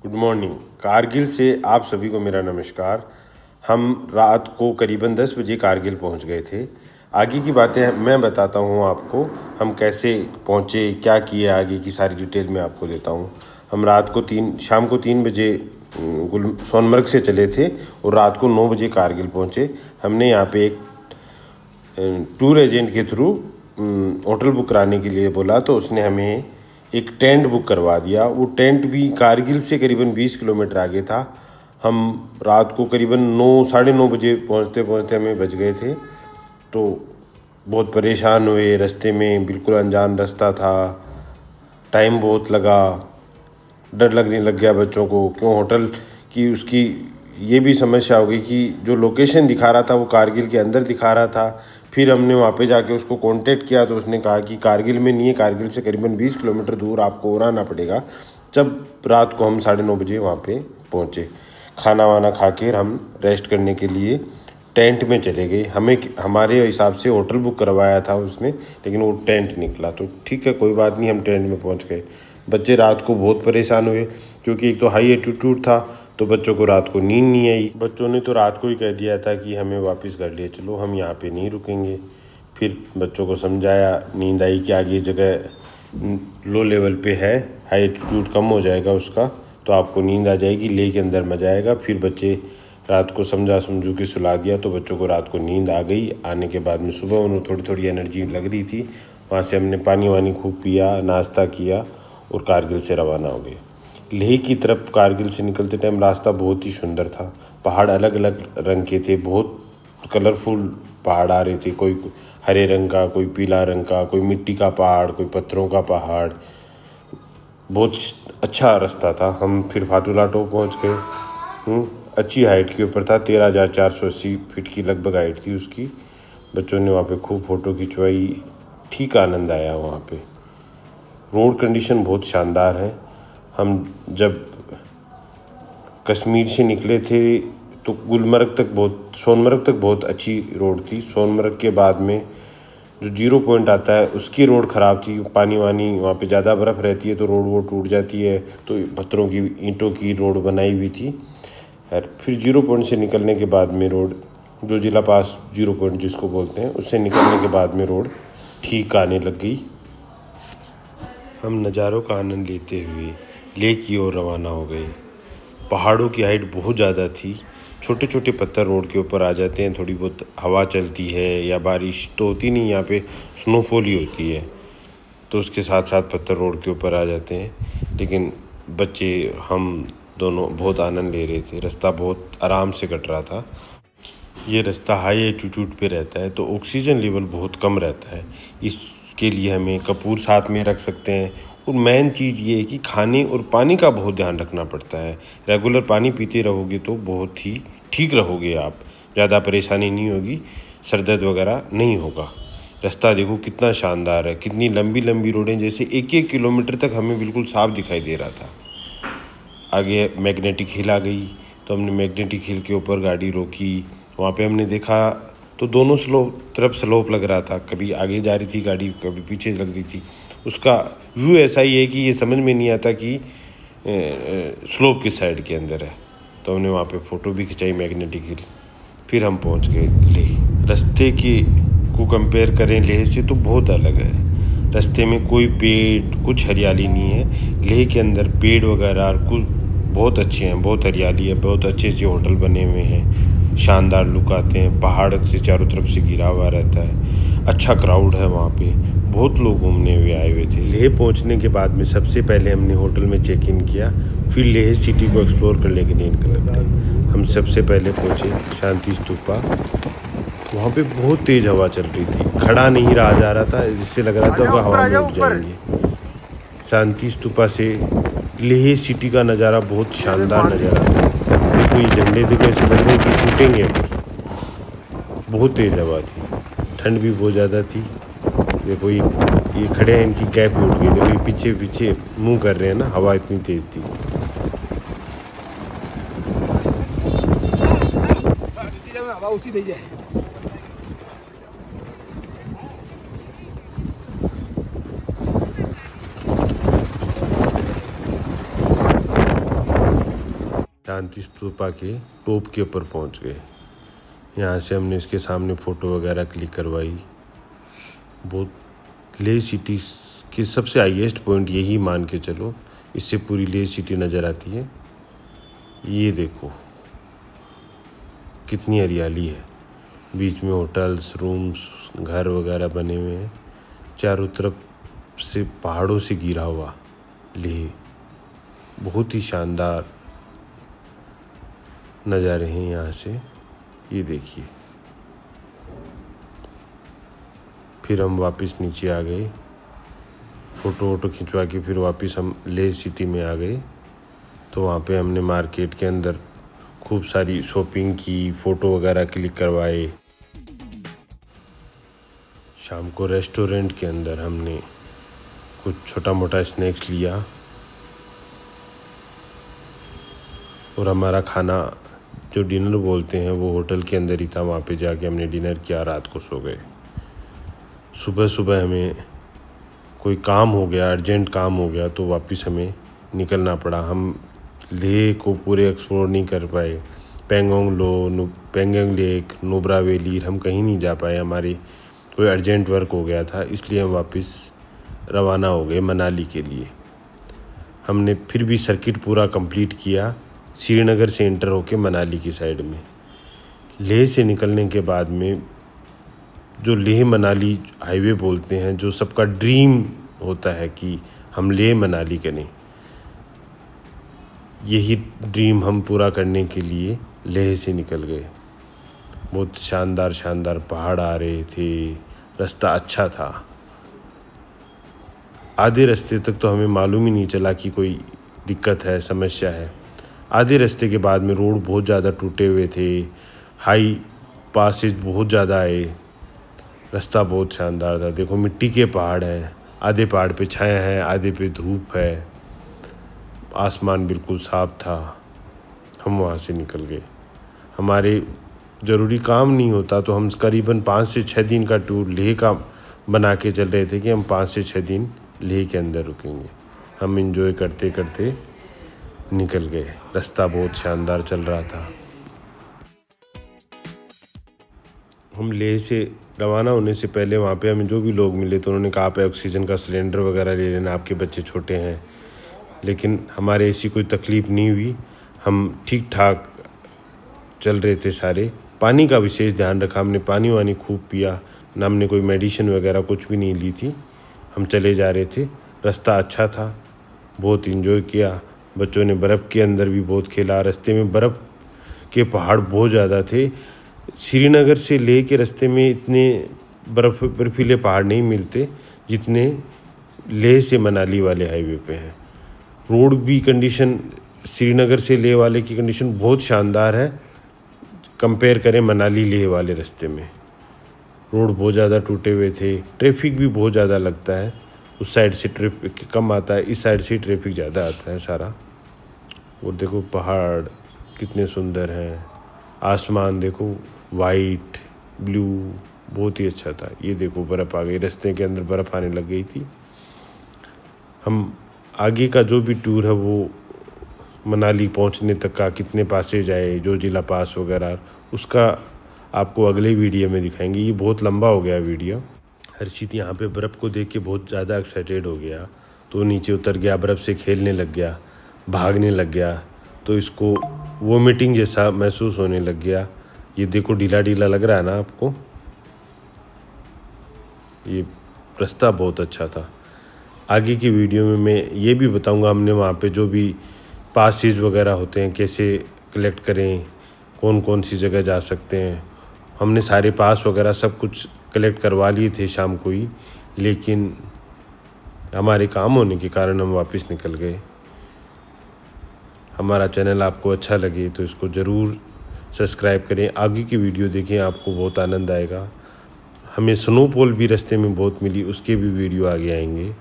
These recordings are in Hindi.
Good morning. कारगिल से आप सभी को मेरा नमस्कार। हम रात को करीबन 10 बजे कारगिल पहुंच गए थे। आगे की बातें मैं बताता हूं आपको, हम कैसे पहुंचे, क्या किए, आगे की सारी डिटेल मैं आपको देता हूं। हम शाम को 3 बजे सोनमर्ग से चले थे और रात को 9 बजे कारगिल पहुंचे। हमने यहाँ पे एक टूर एजेंट के थ्रू होटल बुक कराने के लिए बोला, तो उसने हमें एक टेंट बुक करवा दिया। वो टेंट भी कारगिल से करीबन 20 किलोमीटर आगे था। हम रात को करीबन 9 साढ़े 9 बजे पहुंचते पहुंचते हमें बज गए थे। तो बहुत परेशान हुए, रास्ते में बिल्कुल अनजान रास्ता था, टाइम बहुत लगा, डर लगने लग गया बच्चों को। क्यों होटल की उसकी ये भी समस्या हो गई कि जो लोकेशन दिखा रहा था वो कारगिल के अंदर दिखा रहा था। फिर हमने वहाँ पे जाके उसको कांटेक्ट किया तो उसने कहा कि कारगिल में नहीं है, कारगिल से करीबन 20 किलोमीटर दूर आपको और आना पड़ेगा। जब रात को हम 9:30 बजे वहाँ पे पहुँचे, खाना वाना खा कर हम रेस्ट करने के लिए टेंट में चले गए। हमारे हिसाब से होटल बुक करवाया था उसने, लेकिन वो टेंट निकला। तो ठीक है, कोई बात नहीं, हम टेंट में पहुँच गए। बच्चे रात को बहुत परेशान हुए क्योंकि एक तो हाई एल्टीट्यूड था, तो बच्चों को रात को नींद नहीं आई। बच्चों ने तो रात को ही कह दिया था कि हमें वापस घर ले चलो, हम यहाँ पे नहीं रुकेंगे। फिर बच्चों को समझाया, नींद आई कि आगे जगह लो लेवल पे है, हाई एल्टीट्यूड कम हो जाएगा उसका, तो आपको नींद आ जाएगी, ले के अंदर मजा आएगा। फिर बच्चे रात को समझू के सुला दिया, तो बच्चों को रात को नींद आ गई। आने के बाद में सुबह उन्हें थोड़ी थोड़ी एनर्जी लग रही थी। वहाँ से हमने पानी वानी खूब पिया, नाश्ता किया और कारगिल से रवाना हो गए। लेह की तरफ कारगिल से निकलते टाइम रास्ता बहुत ही सुंदर था। पहाड़ अलग अलग रंग के थे, बहुत कलरफुल पहाड़ आ रहे थे। कोई हरे रंग का, कोई पीला रंग का, कोई मिट्टी का पहाड़, कोई पत्थरों का पहाड़। बहुत अच्छा रास्ता था। हम फिर फाटूला टॉप पहुँच गए। अच्छी हाइट के ऊपर था, 13,480 फीट की लगभग हाइट थी उसकी। बच्चों ने वहाँ पे खूब फ़ोटो खिंचवाई, ठीक आनंद आया वहाँ पे। रोड कंडीशन बहुत शानदार है। हम जब कश्मीर से निकले थे तो सोनमर्ग तक बहुत अच्छी रोड थी। सोनमर्ग के बाद में जो 0 पॉइंट आता है उसकी रोड ख़राब थी। पानी वानी वहाँ पे ज़्यादा बर्फ़ रहती है तो रोड वो टूट जाती है, तो पत्थरों की ईंटों की रोड बनाई हुई थी। फिर 0 पॉइंट से निकलने के बाद में रोड, जो ज़िला पास 0 पॉइंट जिसको बोलते हैं, उससे निकलने के बाद में रोड ठीक आने लग गई। हम नज़ारों का आनंद लेते हुए लेह की ओर रवाना हो गए। पहाड़ों की हाइट बहुत ज़्यादा थी, छोटे छोटे पत्थर रोड के ऊपर आ जाते हैं। थोड़ी बहुत हवा चलती है या बारिश तो होती नहीं, यहाँ पे स्नोफॉल ही होती है, तो उसके साथ साथ पत्थर रोड के ऊपर आ जाते हैं। लेकिन बच्चे हम दोनों बहुत आनंद ले रहे थे। रास्ता बहुत आराम से कट रहा था। ये रास्ता हाई एल्टीट्यूड पे रहता है तो ऑक्सीजन लेवल बहुत कम रहता है, इसके लिए हमें कपूर साथ में रख सकते हैं। और मेन चीज़ ये है कि खाने और पानी का बहुत ध्यान रखना पड़ता है। रेगुलर पानी पीते रहोगे तो बहुत ही ठीक रहोगे आप, ज़्यादा परेशानी नहीं होगी, सर दर्द वगैरह नहीं होगा। रास्ता देखो कितना शानदार है, कितनी लंबी लंबी रोडें, जैसे 1-1 किलोमीटर तक हमें बिल्कुल साफ दिखाई दे रहा था। आगे मैग्नेटिक हिल आ गई तो हमने मैग्नेटिक हिल के ऊपर गाड़ी रोकी। वहाँ पे हमने देखा तो दोनों तरफ स्लोप लग रहा था, कभी आगे जा रही थी गाड़ी, कभी पीछे लग रही थी। उसका व्यू ऐसा ही है कि ये समझ में नहीं आता कि स्लोप किस साइड के अंदर है। तो हमने वहाँ पे फ़ोटो भी खिंचाई मैग्नेटिक हिल। फिर हम पहुँच गए लेह। रास्ते को कंपेयर करें लेह से तो बहुत अलग है। रास्ते में कोई पेड़, कुछ हरियाली नहीं है। लेह के अंदर पेड़ वगैरह कुछ बहुत अच्छे हैं, बहुत हरियाली है, बहुत अच्छे अच्छे होटल बने हुए हैं, शानदार लुक आते हैं। पहाड़ से चारों तरफ से घिरा हुआ रहता है, अच्छा क्राउड है वहाँ पे, बहुत लोग घूमने हुए आए हुए थे। लेह पहुँचने के बाद में सबसे पहले हमने होटल में चेक इन किया, फिर लेह सिटी को एक्सप्लोर करने के लिए निकल पड़े। हम सबसे पहले पहुँचे शांति स्तूपा। वहाँ पे बहुत तेज़ हवा चल रही थी, खड़ा नहीं रहा जा रहा था, जिससे लग रहा था कि हवा में उड़ जाएंगे। शांति स्तूपा से लेह सिटी का नज़ारा बहुत शानदार नज़र आता है। देखो ये झंडे देखो, ऐसे लग रहे हैं कि टूटेंगे। बहुत तेज़ हवा थी, ठंड भी बहुत ज़्यादा थी। देखो ये खड़े हैं, इनकी कैप उठ गई। देखो ये पीछे पीछे मुँह कर रहे हैं ना, हवा इतनी तेज़ थी। शांति स्तूपा के टॉप के ऊपर पहुंच गए। यहाँ से हमने इसके सामने फ़ोटो वगैरह क्लिक करवाई। बहुत लेह सिटी के सबसे हाईएस्ट पॉइंट यही मान के चलो, इससे पूरी लेह सिटी नज़र आती है। ये देखो कितनी हरियाली है, बीच में होटल्स, रूम्स, घर वगैरह बने हुए हैं। चारों तरफ से पहाड़ों से घिरा हुआ लेह, बहुत ही शानदार नज़ारे हैं यहाँ से। ये देखिए, फिर हम वापस नीचे आ गए, फ़ोटो वोटो खिंचवा के फिर वापस हम लेह सिटी में आ गए। तो वहाँ पे हमने मार्केट के अंदर खूब सारी शॉपिंग की, फ़ोटो वगैरह क्लिक करवाए। शाम को रेस्टोरेंट के अंदर हमने कुछ छोटा मोटा स्नैक्स लिया और हमारा खाना जो डिनर बोलते हैं वो होटल के अंदर ही था। वहाँ पे जाके हमने डिनर किया, रात को सो गए। सुबह सुबह हमें कोई काम हो गया, अर्जेंट काम हो गया, तो वापस हमें निकलना पड़ा। हम लेह को पूरे एक्सप्लोर नहीं कर पाए। पेंगोंग लेक, नुब्रा वैली हम कहीं नहीं जा पाए, हमारे कोई अर्जेंट वर्क हो गया था, इसलिए हम वापस रवाना हो गए मनाली के लिए। हमने फिर भी सर्किट पूरा कंप्लीट किया, श्रीनगर से एंटर होके मनाली की साइड में। लेह से निकलने के बाद में जो लेह मनाली हाईवे बोलते हैं, जो सबका ड्रीम होता है कि हम लेह मनाली करें, यही ड्रीम हम पूरा करने के लिए लेह से निकल गए। बहुत शानदार शानदार पहाड़ आ रहे थे, रास्ता अच्छा था। आधे रास्ते तक तो हमें मालूम ही नहीं चला कि कोई दिक्कत है, समस्या है। आधे रास्ते के बाद में रोड बहुत ज़्यादा टूटे हुए थे, हाई पासेज बहुत ज़्यादा आए, रास्ता बहुत शानदार था। देखो मिट्टी के पहाड़ हैं, आधे पहाड़ पे छाया है, आधे पे धूप है, आसमान बिल्कुल साफ था। हम वहाँ से निकल गए। हमारे ज़रूरी काम नहीं होता तो हम करीबन 5 से 6 दिन का टूर लेह का बना के चल रहे थे कि हम 5 से 6 दिन लेह के अंदर रुकेंगे। हम एंजॉय करते करते निकल गए। रास्ता बहुत शानदार चल रहा था। हम लेह से रवाना होने से पहले वहाँ पे हमें जो भी लोग मिले तो उन्होंने कहा आप ऑक्सीजन का सिलेंडर वगैरह ले लेना, आपके बच्चे छोटे हैं। लेकिन हमारे ऐसी कोई तकलीफ़ नहीं हुई, हम ठीक ठाक चल रहे थे सारे। पानी का विशेष ध्यान रखा हमने, पानी वानी खूब पिया, ना हमने कोई मेडिसिन वगैरह कुछ भी नहीं ली थी। हम चले जा रहे थे, रास्ता अच्छा था, बहुत एंजॉय किया। बच्चों ने बर्फ़ के अंदर भी बहुत खेला। रास्ते में बर्फ़ के पहाड़ बहुत ज़्यादा थे। श्रीनगर से लेह के रास्ते में इतने बर्फीले पहाड़ नहीं मिलते जितने लेह से मनाली वाले हाईवे पे हैं। रोड भी कंडीशन श्रीनगर से लेह वाले की कंडीशन बहुत शानदार है, कंपेयर करें मनाली लेह वाले रास्ते में। रोड बहुत ज़्यादा टूटे हुए थे, ट्रैफिक भी बहुत ज़्यादा लगता है। उस साइड से ट्रैफिक कम आता है, इस साइड से ट्रैफिक ज़्यादा आता है सारा। और देखो पहाड़ कितने सुंदर हैं, आसमान देखो वाइट ब्लू, बहुत ही अच्छा था। ये देखो बर्फ़ आ गई, रास्ते के अंदर बर्फ़ आने लग गई थी। हम आगे का जो भी टूर है वो मनाली पहुंचने तक का कितने पासेज आए, जो जिला पास वगैरह, उसका आपको अगले वीडियो में दिखाएंगे। ये बहुत लंबा हो गया वीडियो। हर्षित यहाँ पे बर्फ़ को देख के बहुत ज़्यादा एक्साइटेड हो गया, तो नीचे उतर गया, बर्फ़ से खेलने लग गया, भागने लग गया, तो इसको वोमिटिंग जैसा महसूस होने लग गया। ये देखो ढीला ढीला लग रहा है ना आपको। ये रास्ता बहुत अच्छा था। आगे की वीडियो में मैं ये भी बताऊंगा हमने वहाँ पे जो भी पासेज वगैरह होते हैं कैसे कलेक्ट करें, कौन कौन सी जगह जा सकते हैं। हमने सारे पास वगैरह सब कुछ कलेक्ट करवा लिए थे शाम को ही, लेकिन हमारे काम होने के कारण हम वापस निकल गए। हमारा चैनल आपको अच्छा लगे तो इसको ज़रूर सब्सक्राइब करें, आगे की वीडियो देखें, आपको बहुत आनंद आएगा। हमें स्नोफॉल भी रास्ते में बहुत मिली, उसके भी वीडियो आगे आएंगे।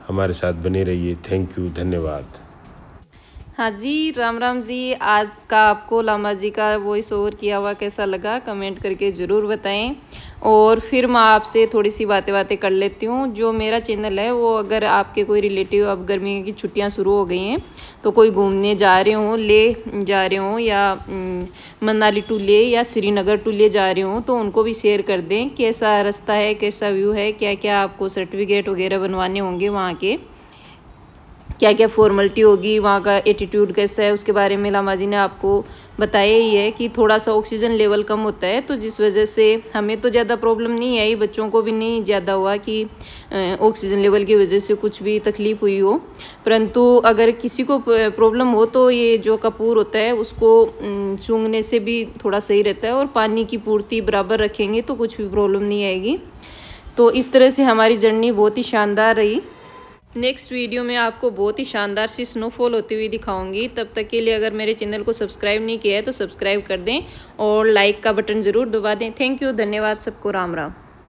हमारे साथ बने रहिए। थैंक यू, धन्यवाद। हाँ जी, राम राम जी। आज का आपको लामा जी का वॉइस ओवर किया हुआ कैसा लगा कमेंट करके ज़रूर बताएं। और फिर मैं आपसे थोड़ी सी बातें कर लेती हूँ। जो मेरा चैनल है वो अगर आपके कोई रिलेटिव, अब गर्मी की छुट्टियाँ शुरू हो गई हैं तो कोई घूमने जा रहे हों, ले जा रहे हों, या मनाली टू ले या श्रीनगर टू ले जा रहे हों, तो उनको भी शेयर कर दें कैसा रास्ता है, कैसा व्यू है, क्या क्या आपको सर्टिफिकेट वगैरह बनवाने होंगे, वहाँ के क्या क्या फॉर्मेलिटी होगी, वहाँ का एटीट्यूड कैसा है, उसके बारे में लामा जी ने आपको बताया ही है कि थोड़ा सा ऑक्सीजन लेवल कम होता है, तो जिस वजह से हमें तो ज़्यादा प्रॉब्लम नहीं आई, बच्चों को भी नहीं ज़्यादा हुआ कि ऑक्सीजन लेवल की वजह से कुछ भी तकलीफ़ हुई हो। परंतु अगर किसी को प्रॉब्लम हो तो ये जो कपूर होता है उसको सूंघने से भी थोड़ा सही रहता है, और पानी की पूर्ति बराबर रखेंगे तो कुछ भी प्रॉब्लम नहीं आएगी। तो इस तरह से हमारी जर्नी बहुत ही शानदार रही। नेक्स्ट वीडियो में आपको बहुत ही शानदार सी स्नोफॉल होती हुई दिखाऊंगी। तब तक के लिए अगर मेरे चैनल को सब्सक्राइब नहीं किया है तो सब्सक्राइब कर दें और लाइक का बटन ज़रूर दबा दें। थैंक यू, धन्यवाद सबको, राम राम।